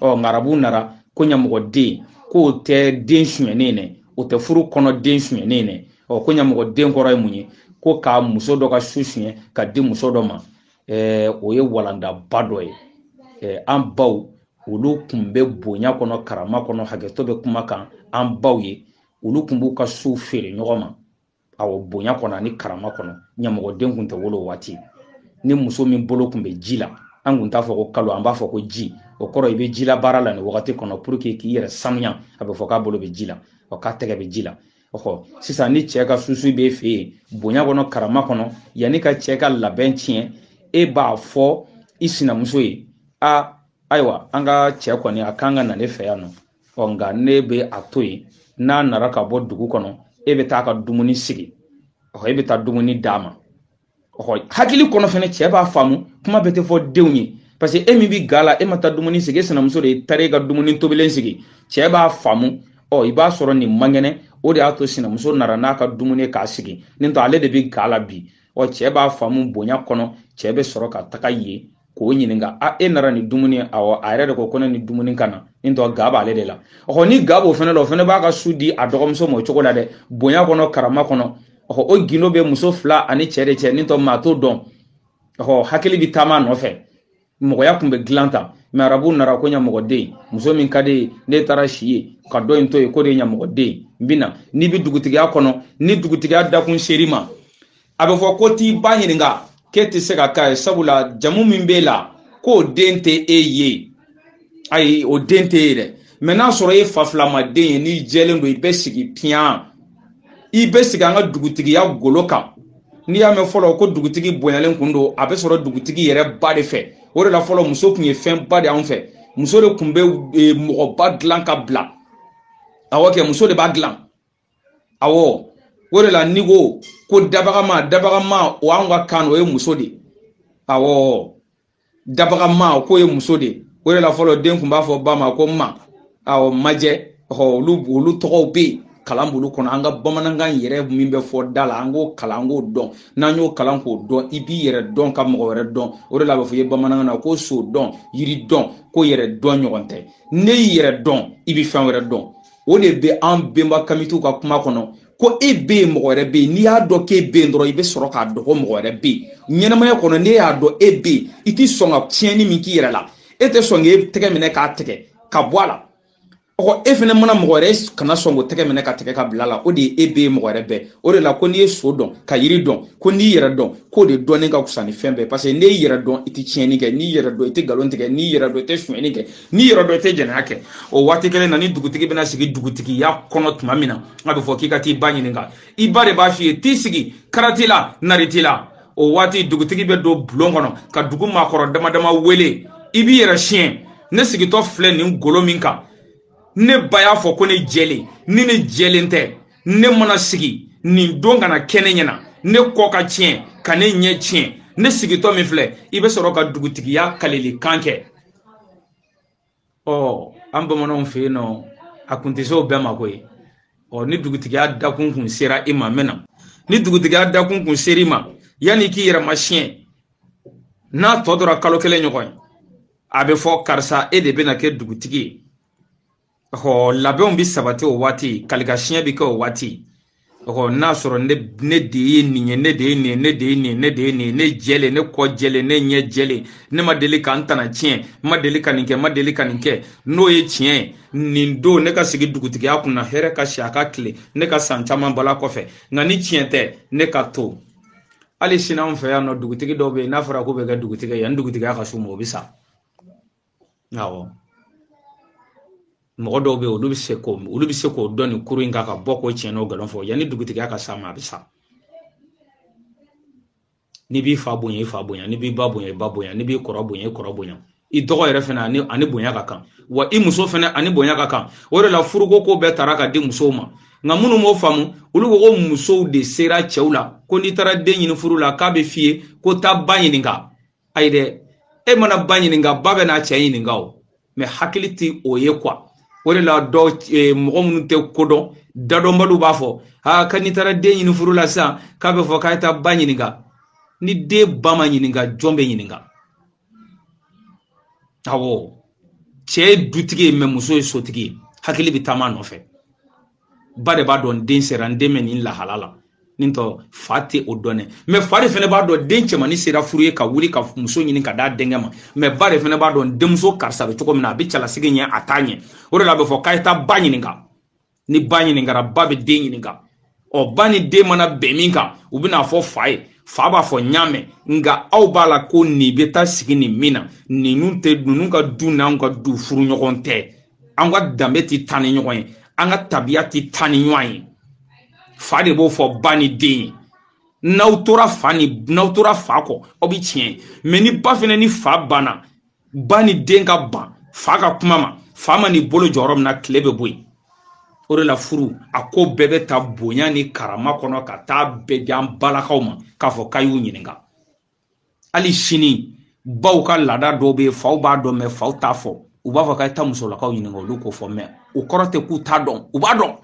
nka arabu nara ko ɲamɔgɔ den k'o tɛ den sonyɛnen dɛ o tɛ furu kɔnɔ den sonyɛnen dɛ ko ɲamɔgɔ den kɔrɔ ye mun ye ko ka muso dɔ ka su suɲɛ ka di muso dɔ ma o ye walandaba dɔ ye an baw olu kun bɛ bonya kɔnɔ karama kɔnɔ hakɛto bɛ kuma kan an baw ye olu kun b'u ka su feere ɲɔgɔn ma awɔ bonya kɔnɔ ani karama kɔnɔ ɲamɔgɔden kun tɛ wolo waati ni muso min bolo kun bɛ ji la an kun t'a fɔ ko kalo an b'a fɔ ko ji o kɔrɔ i bɛ ji la baara la nin wagati kɔnɔ pour que k'i yɛrɛ sanuya a bɛ fɔ k'a bolo bɛ ji la k'a tɛgɛ bɛ ji la sisan ni cɛ ka susu b'e fɛ yen bonya kɔnɔ karama kɔnɔ yanni ka cɛ ka labɛn tiɲɛ e b'a fɔ i sinamuso ye ayiwa an ka cɛ kɔni a kan ka na ne fɛ yan nɔ nka ne bɛ a to yen n'a nana ka bɔ dugu kɔnɔ e bɛ taa ka dumuni sigi e bɛ taa dumuni d'a ma hakili kɔnɔ fɛnɛ cɛ b'a faamu kuma bɛ tɛ fɔ denw ye parce que e min bɛ ga la e ma taa dumuni sigi e sinamuso de taara e ka dumuni tobilen sigi cɛ b'a faamu i b'a sɔrɔ nin man kɛnɛ o de y'a to sinamuso nara n'a ka dumuni k'a sigi nin to ale de bɛ ga la bi cɛ b'a faamu bonya kɔnɔ cɛ bɛ sɔrɔ ka taga yen k'o ɲininka e nara nin dumuni a yɛrɛ de ko ne ni dumuni ka na nin to ga b'ale de la ni ga b'o fɛnɛ la o fɛnɛ b'a ka su di a dɔgɔmuso ma o cogo la dɛ bonya kɔnɔ karama kɔnɔ o gindo bɛ muso fila ani cɛ de cɛ nin to maa t'o dɔn hakili bɛ taama nɔfɛ mɔgɔya kun bɛ dilan ta mais arabu nara ko ɲamɔgɔden muso min ka di ne taara si ye ka dɔ in to yen ko de ye ɲamɔgɔden n bɛ na n'i bɛ dugutigiya kɔnɔ ni dugutigiya dakun ser'i ma a bɛ fɔ ko t'i ba ɲininka k'e tɛ se ka k'a ye sabula jamu min b'e la k'o den tɛ e ye ayi o den tɛ e ye dɛ mais n'a sɔrɔ e fa filamaden ye n'i jɛlen don i bɛ sigi piyan i bɛ sigi an ka dugutigiya golo kan n'i y'a mɛn fɔlɔ ko dugutigi bonyalen kun don a bɛ sɔrɔ dugutigi yɛrɛ ba de fɛ o de la fɔlɔ muso kun ye fɛn ba de anw fɛ muso de kun bɛ mɔgɔba dilan ka bila awɔ kɛ muso de b'a dilan awɔ o de la n'i ko dabagama o anw ka kan o ye muso de awɔ dabagama k'o ye muso de o de la fɔlɔ den kun b'a fɔ ba ma ko ma awɔ majɛ olu tɔgɔw bɛ yen kalan bolo kɔnɔ an ka bamanankan yɛrɛ min bɛ fɔ da la an k'o kalan an k'o dɔn n'an y'o kalan k'o dɔn i b'i yɛrɛ dɔn ka mɔgɔ wɛrɛ dɔn o de la a bɛ fɔ i ye bamanankan na ko so dɔn yiri dɔn ko yɛrɛ dɔn ɲɔgɔn tɛ ne y'i yɛrɛ dɔn i bɛ fɛn wɛrɛ dɔn o de bɛ an bɛnba kamitiw ka kuma kɔnɔ ko e bɛ yen mɔgɔ wɛrɛ bɛ yen n'i y'a dɔn k'e bɛ yen dɔrɔn i bɛ sɔrɔ k'a dɔn ko mɔgɔ wɛrɛ bɛ yen ɲɛnamaya kɔnɔ n'e y'a dɔn e bɛ yen i tɛ sɔn ka tiɲɛni min k'i yɛrɛ la e tɛ sɔn k'e tɛgɛ minɛ k'a tigɛ ka bɔ a la o e fene mana mɔgɔ wɛrɛ kana sɔn ko tɛgɛ minɛ ka tɛgɛ ka bila la o de e be mɔgɔ wɛrɛ bɛɛ o de la ko n'i ye so dɔn ka yiri dɔn ko n'i yɛrɛ dɔn k'o de dɔnni ka fisa ni fɛn bɛɛ parce que n'i yɛrɛ dɔn i tɛ tiɲɛni kɛ n'i yɛrɛ dɔn i tɛ nkalon tigɛ n'i yɛrɛ dɔn i tɛ suɲɛni kɛ n'i yɛrɛ dɔn i tɛ jɛnɛya kɛ o waati kelen na ni dugutigi bɛna sigi dugutigiya kɔnɔ tuma min na a bɛ fɔ k'i ka t'i ba ɲininka i ba de b'a f'i ye t'i sigi karati la nari t'i la o waati dugutigi bɛ don bulon kɔnɔ ka dugu maakɔrɔ dama dama wele i b'i yɛrɛ siɲɛ ne sigitɔ filɛ nin golo min kan ne ba y'a fɔ ko ne jɛlen ni ne jɛlen tɛ ne mana sigi nin don kana kɛ ne ɲɛna ne kɔ ka tiɲɛ ka ne ɲɛ tiɲɛ ne sigitɔ min filɛ i bɛ sɔrɔ ka dugutigiya kalilikan kɛ an bamananw fɛ yen nɔ a kun tɛ se o bɛɛ ma koyi ni dugutigiya dakun kun sera i ma mɛn na ni dugutigiya dakun kun sera i ma yanni k'i yɛrɛ ma siɲɛ n'a tɔ dɔra kalo kelen ɲɔgɔn ye a bɛ fɔ karisa e de bɛna kɛ dugutigi ye labɛnw bi sabati o waati kalikasiɲɛ bi kɛ o waati n'a sɔrɔ ne de ye nin ye ne de ye nin ye ne de ye nin ye ne de ye nin ye ne jɛlen ne kɔ jɛlen ne ɲɛ jɛlen ne ma deli ka n tana tiɲɛ ma deli ka nin kɛ ma deli ka nin kɛ n'o ye tiɲɛ ye nin don ne ka sigi dugutigiya kunna hɛrɛ ka si a ka tile ne ka san caman bɔla kɔfɛ nka ni tiɲɛ tɛ ne ka to hali sini anw fɛ yan nɔ dugutigi dɔw bɛ yen n'a fɔra ko bɛ kɛ dugutigi ye yan dugutigiya ka s'u ma o bɛ sa awɔ mɔgɔ dɔw bɛ olu bɛ se k'o dɔn nin kuru in kan ka bɔ k'o tiɲɛ o galon fɔ yanni dugutigiya ka s'a ma a bɛ sa n'i b'i fa bonya i fa bonya n'i b'i ba bonya i ba bonya n'i b'i kɔrɔ bonya i kɔrɔ bonya i dɔgɔ yɛrɛ fana ani bonya ka kan wa i muso fana ani bonya ka kan o de la furuko ko bɛɛ taara ka di musow ma nka minnu m'o faamu olu ko ko musow de sera cɛw la ko n'i taara den ɲini furu la k'a bɛ f'i ye ko taa ba ɲininka ayi dɛ e mana ba ɲininka ba bɛ n'a cɛ ɲininka o mɛ hakili tɛ o ye quoi o de la mɔgɔ minnu tɛ kodɔn dadɔnbaliw b'a fɔ ka n'i taara den ɲini furu la sisan k'a bɛ fɔ k'a ye taa ba ɲininka ni den ba ma ɲininka jɔn bɛ ɲininka awɔ cɛ ye dutigi ye mɛ muso ye sotigi ye hakili bɛ taama nɔfɛ ba de b'a dɔn den sera n den bɛ nin lahala la nin tɔ fa tɛ o dɔn dɛ mɛ fa de fana b'a dɔn den cɛmannin sera furu ye ka wuli ka muso ɲini ka d'a denkɛ ma mɛ ba de fana b'a dɔn denmuso karisa bɛ cogo min na a bɛ cɛlasigi ɲɛ a t'a ɲɛ o de la a bɛ fɔ k'a ye taa ba ɲininka ni ba ɲininkara ba bɛ den ɲininka ba ni den mana bɛn min kan u bɛna fɔ fa ye fa b'a fɔ n y'a mɛn nka aw b'a la ko nin bɛ taa sigi nin min na ninnu ka du n'anw ka du furu ɲɔgɔn tɛ an ka danbe tɛ taa ni ɲɔgɔn ye an ka tabiya tɛ taa ni ɲɔgɔn ye fa de b'o fɔ ba ni den ye n'aw tora fa kɔ aw bɛ tiɲɛ mɛ ni ba fana ni fa banna ba ni den ka ban fa ka kuma ma fa ma n'i bolo jɔ yɔrɔ min na tile bɛ bɔ yen o de la furu a ko bɛɛ bɛ ta bonya ni karama kɔnɔ ka taa bɛɛ di an balakaw ma k'a fɔ k'a y'u ɲininka hali sini baw ka laada dɔw bɛ yen faw b'a dɔn mɛ faw t'a fɔ u b'a fɔ k'a ye taa musolakaw ɲininka olu k'o fɔ mɛ o kɔrɔ tɛ k'u t'a dɔn u b'a dɔn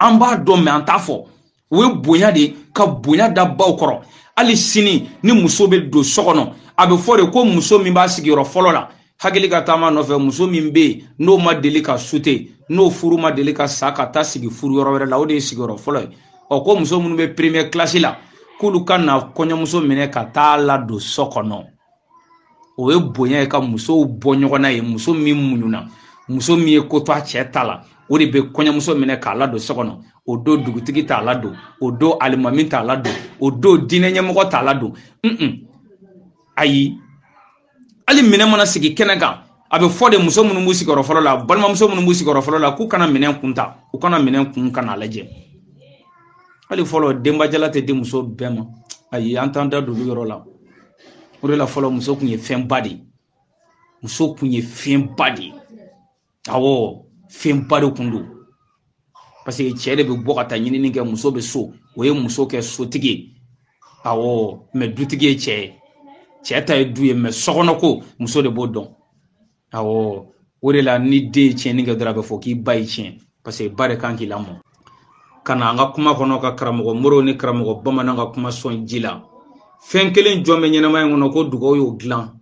an b'a dɔn mɛ an t'a fɔ o ye bonya de ka bonya da baw kɔrɔ hali sini ni muso bɛ don so kɔnɔ a bɛ fɔ de ko muso min b'a sigiyɔrɔ fɔlɔ la hakili ka taama nɔfɛ muso min bɛ yen n'o ma deli ka sute n'o furu ma deli ka sa ka taa sigi furu yɔrɔ wɛrɛ la o de ye sigiyɔrɔ fɔlɔ ye ko muso minnu bɛ première classe la k'olu ka na kɔɲɔmuso minɛ ka taa ladon so kɔnɔ o ye bonya ye ka musow bɔ ɲɔgɔn na ye muso min muɲuna muso min ye ko to a cɛ ta la o de bɛ kɔɲɔmuso minɛ k'a ladon so kɔnɔ o don dugutigi t'a ladon o don alimami t'a ladon o don diinɛ ɲɛmɔgɔ t'a ladon ayi hali minɛn mana sigi kɛnɛ kan a bɛ fɔ de muso minnu b'u sigiyɔrɔ fɔlɔ la balimamuso minnu b'u sigiyɔrɔ fɔlɔ la k'u kana minɛn kun ta u kana minɛn kun ka n'a lajɛ hali fɔlɔ denbajala tɛ di muso bɛɛ ma ayi an t'an da don olu yɔrɔ la o de la fɔlɔ muso kun ye fɛnba de ye muso kun ye fɛnba de ye awɔ fɛnba de kun don parce que cɛ de bɛ bɔ ka taa ɲinini kɛ muso bɛ so o ye muso kɛ sotigi ye awɔ mɛ dutigi ye cɛ ye cɛ ta ye du ye mɛ sokɔnɔ ko muso de b'o dɔn awɔ o de la ni den ye tiɲɛni kɛ dɔrɔn a bɛ fɔ k'i ba ye tiɲɛ parce que ba de kan k'i lamɔ ka na an ka kuma kɔnɔ ka karamɔgɔ Moro ni karamɔgɔ Bamanan ka kuma sɔn ji la fɛn kelen jɔn bɛ ɲɛnamaya in kɔnɔ ko dugawu y'o dilan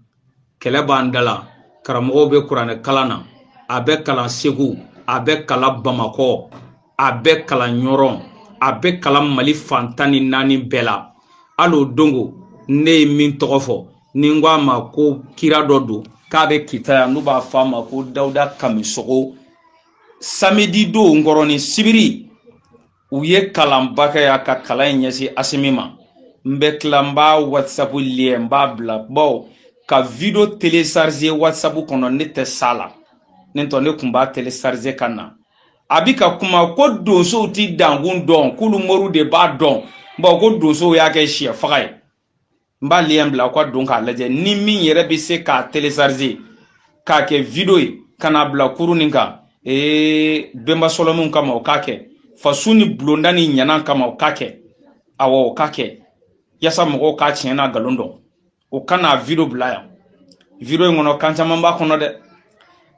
kɛlɛ b'an da la karamɔgɔw bɛ kuranɛ kalan na a bɛ kalan Segu a bɛ kalan Bamakɔ a bɛ kalan Ɲɔrɔn a bɛ kalan Mali fan 14 bɛɛ la hali o dongo ne ye min tɔgɔ fɔ ni n ko a ma ko kira dɔ don k'a bɛ kita yan n'u b'a fɔ a ma ko Dawuda Kamisogo samedi do ngoroni sibiri u ye kalanba kɛ ya ka kalan in ɲɛsi Asimi ma. N bɛ tila n b'a WhatsApp lien n b'a bila bawo ka video télécharger WhatsApp kɔnɔ ne tɛ s'a la ne tɔ ne kun b'a télécharger ka na a bi ka kuma ko donsow ti dankun dɔn k'olu mɔriw de b'a dɔn bon ko donsow y'a kɛ siyɛ faga ye n b'a lien bila ko don k'a lajɛ ni min yɛrɛ bɛ se k'a télécharger k'a kɛ video ye ka n'a bila kuru nin kan Bemba Solomun kama o k'a kɛ faso ni bulonda ni ɲana kama o k'a kɛ awɔ o k'a kɛ yasa mɔgɔw k'a tiɲɛ n'a galon dɔn o ka n'a video bila yan video in kɔnɔ kan caman b'a kɔnɔ dɛ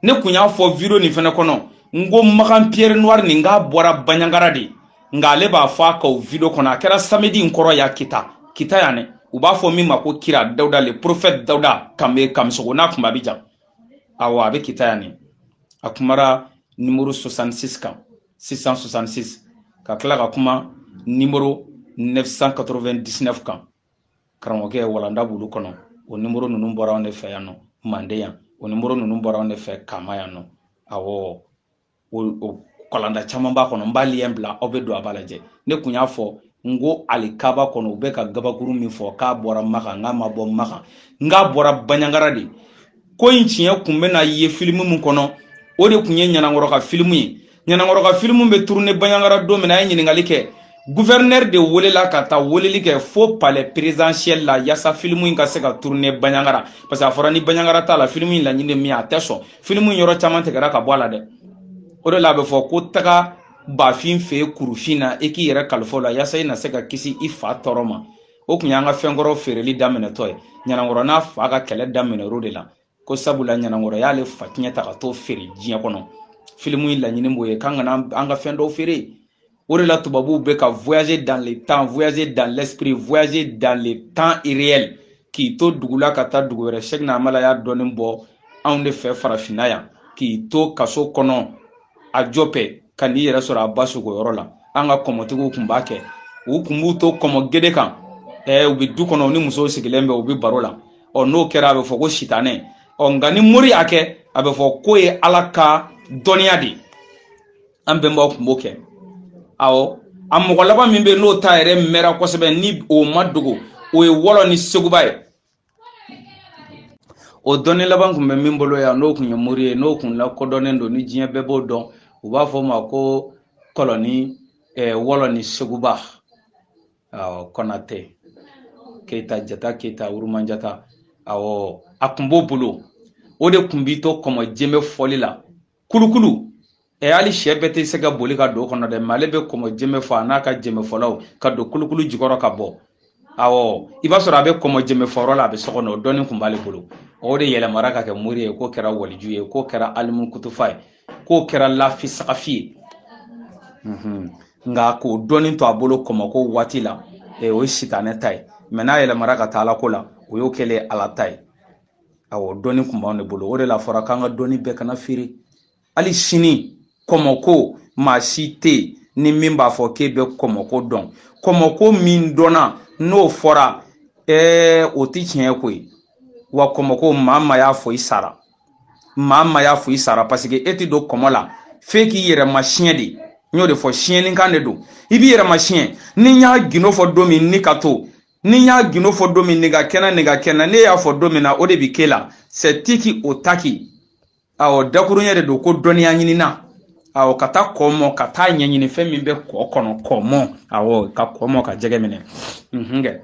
ne kun y'a fɔ video nin fɛnɛ kɔnɔ n ko Makan Pierre Noir nin k'a bɔra Baɲangara de nka ale b'a fɔ a ka o video kɔnɔ a kɛra samedi in kɔrɔ ya kita yan dɛ u b'a fɔ min ma ko Kira Dawuda le prophète Dawuda Kamisogo n'a kun b'a bi jan awɔ a bɛ kita yan ne a kumara numéro 66 kan 666 ka tila ka kuma numéro 999 kan karamɔgɔkɛ walanda b'olu kɔnɔ o numéro ninnu bɔra anw de fɛ yan nɔ Mande yan o numéro ninnu bɔra anw de fɛ Kama yan nɔ awɔ o kalanda caman b'a kɔnɔ n b'a lien bila aw bɛ don a b'a lajɛ ne kun y'a fɔ n ko alikaba kɔnɔ u bɛ ka gabakuru min fɔ k'a bɔra Makan n k'a ma bɔ Makan n k'a bɔra Baɲangara de ko in tiɲɛ kun bɛ na ye film min kɔnɔ o de kun ye Ɲanankɔrɔ ka film ye Ɲanankɔrɔ ka film bɛ tourner Baɲangara don min a ye ɲininkali kɛ gouverneur de welela ka taa weleli kɛ fo palais présidentiel la yasa film in ka se ka tourner Baɲangara parce que a fɔra ni Baɲangara t'a la film in laɲini min a tɛ sɔn film in yɔrɔ caman tigɛra ka bɔ a la dɛ o de la a bɛ fɔ ko taga bafin fɛ kurufin na e k'i yɛrɛ kalifa o la yasa i na se ka kisi i fa tɔɔrɔ ma o kun y'an ka fɛnkɔrɔ feereli daminɛtɔ ye Ɲanankɔrɔ n'a fa ka kɛlɛ daminɛ o de la ko sabula Ɲanankɔrɔ y'ale fa tiɲɛ ta ka t'o feere diɲɛ kɔnɔ film in laɲini b'o ye k'an kana an ka fɛn dɔw feere o de la tubabuw bɛ ka voyager dans le temps voyager dans l'esprit voyager dans le temps irréel k'i to dugu la ka taa dugu wɛrɛ Sheikh Amala y'a dɔɔnin bɔ anw de fɛ farafinna yan k'i to kaso kɔnɔ a Jope ka n'i yɛrɛ sɔrɔ a ba sogo yɔrɔ la an ka kɔmɔtigiw kun b'a kɛ u kun b'u to kɔmɔ gede kan u bɛ du kɔnɔ u ni musow sigilen bɛ u bɛ baro la n'o kɛra a bɛ fɔ ko sitanɛ nka ni mori y'a kɛ a bɛ fɔ ko ye Ala ka dɔnniya de an bɛnbaw kun b'o kɛ awɔ a mɔgɔ laban min bɛ n'o ta yɛrɛ mɛra kosɛbɛ ni o ma dogo o ye Wɔlɔ ni Seguba ye o dɔnni laban kun bɛ min bolo yan n'o kun ye mori ye n'o kun lakodɔnnen don ni diɲɛ bɛɛ b'o dɔn u b'a fɔ o ma ko Kɔlɔni Wɔlɔ ni Seguba awɔ Konate Keyita Jata Keyita Wurumanjata awɔ a kun b'o bolo o de kun b'i to kɔmɔ jɛmɛ fɔli la kulukulu hali sɛ bɛɛ tɛ se ka boli ka don o kɔnɔ dɛ mais ale bɛ kɔmɔ jɛmɛ fɔ a n'a ka jɛmɛfɔlaw ka don kulukulu jukɔrɔ ka bɔ awɔ i b'a sɔrɔ a bɛ kɔmɔ jɛmɛfɔyɔrɔ la a bɛ so kɔnɔ o dɔnni kun b'ale bolo o de yɛlɛmara ka kɛ mori ye k'o kɛra waliju ye k'o kɛra alimu kutufa ye k'o kɛra lafi sagafi ye nka k'o dɔnni to a bolo kɔmɔko waati la o ye sitanɛ ta ye mais n'a yɛlɛmara ka taa ala ko la o y'o kɛlen ala ta ye awɔ dɔnni kun b'anw de bolo o de la fɔra k'an ka dɔnni bɛɛ kana feere hali sini kɔmɔko maa si tɛ yen ni min b'a fɔ k'e bɛ kɔmɔko dɔn kɔmɔko min dɔnna n'o fɔra o tɛ tiɲɛ ko ye wa kɔmɔko maa y'a fɔ i sara maa y'a fɔ i sara parce que e tɛ don kɔmɔ la f'e k'i yɛrɛ masiyɛn de n y'o de fɔ siyɛnnikan de don i b'i yɛrɛ masiyɛn ni n y'a gindo fɔ don min ni ka to ni n y'a gindo fɔ don min nin ka kɛnɛ ne y'a fɔ don min na o de bi k'e la c'est tiki o taki awɔ dakuruɲɛ de don ko dɔnniya ɲinina awɔ ka taa kɔ mɔ ka taa ɲɛɲini fɛn min bɛ kɔ kɔnɔ kɔ mɔ awɔ ka kɔ mɔ ka jɛgɛ minɛ kɛ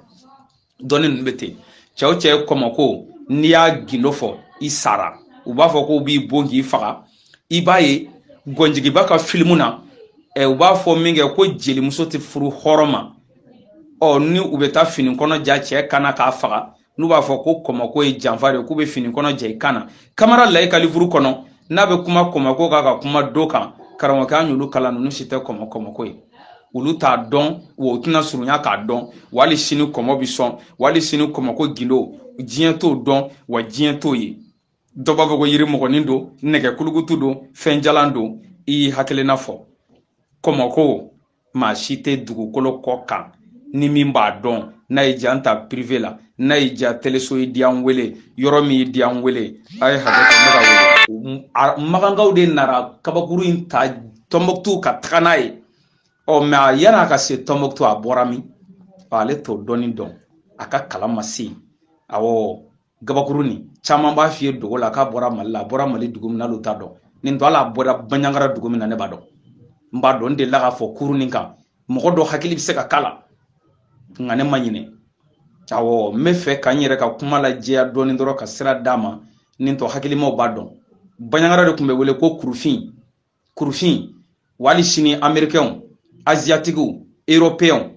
dɔnni ninnu bɛ ten cɛ o cɛ kɔmɔ ko n'i y'a gindo fɔ i sara u b'a fɔ k'u b'i bon k'i faga i b'a ye gɔnjigiba ka filimu na u b'a fɔ min kɛ ko jelimuso tɛ furu hɔrɔn ma ni u bɛ taa fini kɔnɔ ja cɛ kana k'a faga n'u b'a fɔ ko kɔmɔko ye janfa de k'u bɛ fini kɔnɔ ja i kana kamara layi ka livuru kɔnɔ n'a bɛ kuma kɔmɔko kan ka kuma do kan karamɔgɔkɛ an y'olu kalan ninnu si tɛ kɔmɔko ye olu t'a dɔn wa u tɛna surunya k'a dɔn wali sini kɔmɔ bi sɔn wali sini kɔmɔko gindo diɲɛ t'o dɔn wa diɲɛ t'o ye dɔ b'a fɔ ko yirimɔgɔnin don nɛgɛ kulukutu don fɛn jalan don i y'i hakilina fɔ kɔmɔko maa si tɛ dugukolo kɔ kan ni min b'a dɔn n'a ye jan ta privé la n'a ye ja teleso ye di an wele yɔrɔ min ye di an wele a ye hakɛ to ne ka wele magangaw de nara kabakuru in ta Tombouctou ka taga n'a ye mais yana ka se Tombouctou a bɔra min ale t'o dɔnni dɔn a ka kalan ma se awɔ gabakuru ni caman b'a f'i ye dogo la k'a bɔra Mali la a bɔra Mali dugu min n'olu t'a dɔn nin to ala a bɔra Bandiagara dugu min na ne b'a dɔn n b'a dɔn n delila k'a fɔ kuru nin kan mɔgɔ dɔ hakili bɛ se ka kala nka ne ma ɲinɛ awɔ n bɛ fɛ ka n yɛrɛ ka kuma lajɛya dɔɔni dɔrɔn ka sira d'a ma nin tɔ hakilimaw b'a dɔn Bandiagara de tun bɛ wele ko kurufin wali sini américains asiatiques européens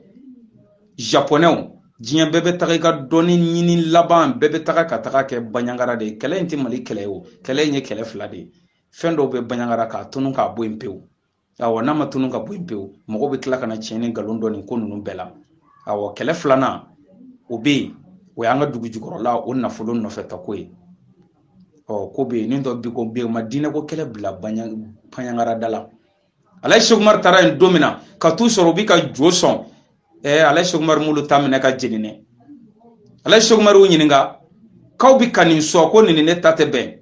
japonais diɲɛ bɛɛ bɛ taga i ka dɔnni ɲini laban bɛɛ bɛ taga ka taga kɛ Bandiagara de kɛlɛ in tɛ Mali kɛlɛ o kɛlɛ in ye kɛlɛ fila de ye fɛn dɔw bɛ Bandiagara k'a tunu k'a bɔ yen pewu awɔ n'a ma tunu ka bɔ yen pewu mɔgɔw bɛ tila ka na tiɲɛ ni nkalon dɔ nin ko ninnu bɛɛ la awɔ kɛlɛ filanan o bɛ yen o y'an ka dugu jukɔrɔla o nafolo nɔfɛta ko ye ko bɛ yen nin dɔ bi ko bɛ yen o ma diinɛ ko kɛlɛ bila Bandiagara da la Alaji Seku Umaru taara yen don min na ka t'u sɔrɔ u bɛ ka jo sɔn Alaji Seku Umaru m'olu ta minɛ ka jeni dɛ Alaji Seku Umaru y'u ɲininka k'aw bɛ ka nin sɔn ko nin ne ta tɛ bɛn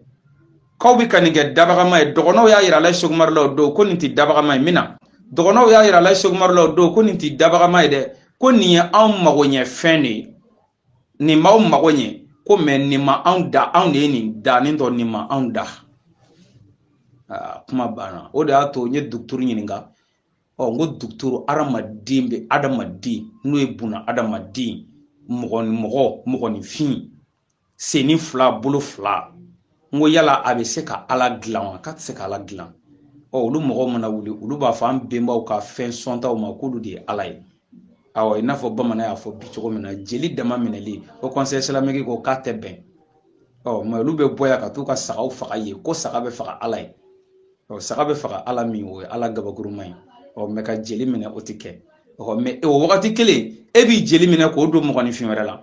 k'aw bɛ ka nin kɛ dabagama ye dɔgɔnɔw y'a yira Alaji Seku Umaru la o don ko nin tɛ dabagama ye min na dɔgɔnɔw y'a yira Alaji Seku Umaru la o don ko nin tɛ dabagama ye dɛ ko nin ye anw magoɲɛ fɛn de ye nin m'aw mago ɲɛ ko mais nin ma anw da anw de ye nin da nin tɔ nin ma anw da kuma banna o de y'a to n ye dɔkitɛri ɲininka n ko dɔkitɛri adamaden bɛ adamaden n'o ye buna adamaden mɔgɔninfin senni fila bolo fila n ko yala a bɛ se ka ala dilan wa k'a tɛ se ka ala dilan olu mɔgɔw mana wuli olu b'a fɔ an bɛnbaw ka fɛn sɔntaw ma k'olu de ye ala ye awɔ i n'a fɔ bamanan y'a fɔ bi cogo min na jeli dama minɛli o conseil islamique ko k'a tɛ bɛn mais olu bɛ bɔ yan ka t'u ka sagaw faga ye ko saga bɛ faga ala ye saga bɛ faga ala min o ye ala gabakuruma ye mais ka jeli minɛ o tɛ kɛ mais o wagati kelen e b'i jeli minɛ k'o don mɔgɔninfin wɛrɛ la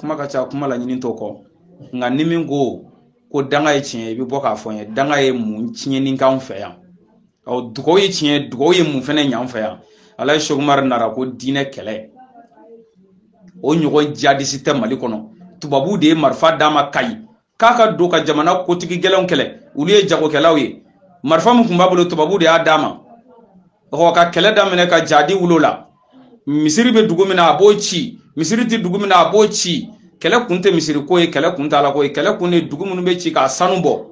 kuma ka ca kuma laɲini t'o kɔ nka ni min ko danga ye tiɲɛ i bɛ bɔ k'a fɔ n ye danga ye mun tiɲɛni k'anw fɛ yan dugawu ye tiɲɛ dugawu ye mun fɛnɛ ɲ'anw fɛ yan Alaji Seku Umaru nara ko diinɛ kɛlɛ o ɲɔgɔn jadisi tɛ Mali kɔnɔ tubabu de ye marifa d'a ma Kayi k'a ka don ka jamana kotigi gɛlɛnw kɛlɛ olu ye jagokɛlaw ye marifa min tun b'a bolo tubabu de y'a d'a ma ka kɛlɛ daminɛ ka jadi wolo la misiri bɛ dugu min na a b'o ci misiri tɛ dugu min na a b'o ci kɛlɛ kun tɛ misiri ko ye kɛlɛ kun tɛ ala ko ye kɛlɛ kun de dugu minnu bɛ ci k'a sanu bɔ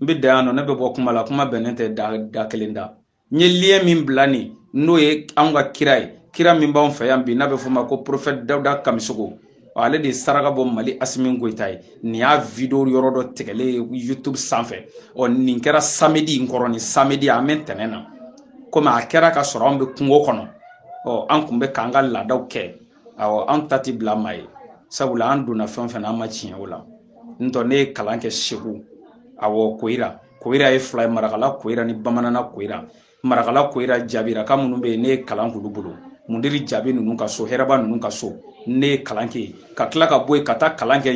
n bɛ dan yan nɔ ne bɛ bɔ kuma la kuma bɛnnen tɛ da kelen da n ye lien min bila nin n'o ye anw ka kira ye kira min b'anw fɛ yan bi n'a bɛ f'o ma ko prophète Dawuda Kamisogo ale de saraka bɔ Mali Asimi Goyita ye nin y'a video yɔrɔ dɔ tigɛlen YouTube sanfɛ nin kɛra samedi in kɔrɔ nin samedi an bɛ tɛnɛn na komi a kɛra ka sɔrɔ an bɛ kungo kɔnɔ an tun bɛ k'an ka laadaw kɛ an ta ti bila maa ye sabula an donna fɛn fɛn na an ma tiɲɛ o la n tɔ ne ye kalan kɛ Segu Koyira ye fila ye Marakala Koyira ni Bamanana Koyira Marakala Koyira Jabiraka minnu bɛ yen ne ye kalan k'olu bolo Mundiri Jabi ninnu ka so Hɛrɛba ninnu ka so ne ye kalan kɛ ka tila ka bɔ yen ka taa kalan kɛ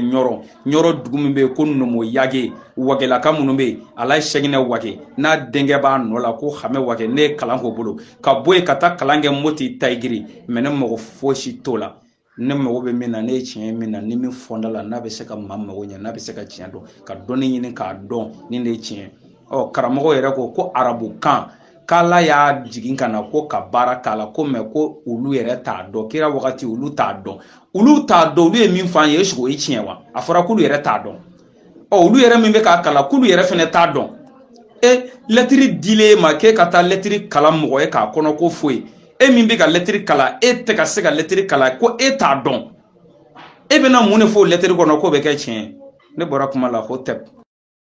Ɲɔrɔ dugu min bɛ yen ko Nomo Yage Wagelaka minnu bɛ yen Alaji Sɛginɛ Wage n'a denkɛ b'a nɔ la ko Hamɛ Wage ne ye kalan k'o bolo ka bɔ yen ka taa kalan kɛ Moti Tayigiri mais ne mago fosi t'o la ne mago bɛ min na ne ye tiɲɛ min na ni min fɔnda la n'a bɛ se ka maa mago ɲɛ n'a bɛ se ka tiɲɛ dɔn ka dɔnni ɲini k'a dɔn ni de ye tiɲɛ karamɔgɔ yɛrɛ ko arabukan k'ala y'a jigin ka na ko ka baara k'a la ko mais ko olu yɛrɛ t'a dɔn kira wagati olu t'a dɔn olu ye min fɔ an ye est-ce que o ye tiɲɛ wa a fɔra k'olu yɛrɛ t'a dɔn olu yɛrɛ min bɛ k'a kalan k'olu yɛrɛ fɛnɛ t'a dɔn lɛtiri dilen ma k'e ka taa lɛtiri kalan mɔgɔ ye k'a kɔnɔ ko foyi e min bɛ ka lɛtiri kalan e tɛ ka se ka lɛtiri kalan ko e t'a dɔn e bɛna mun de fɔ lɛtiri kɔnɔ k'o bɛ kɛ tiɲɛ ne bɔra kuma la ko tɛp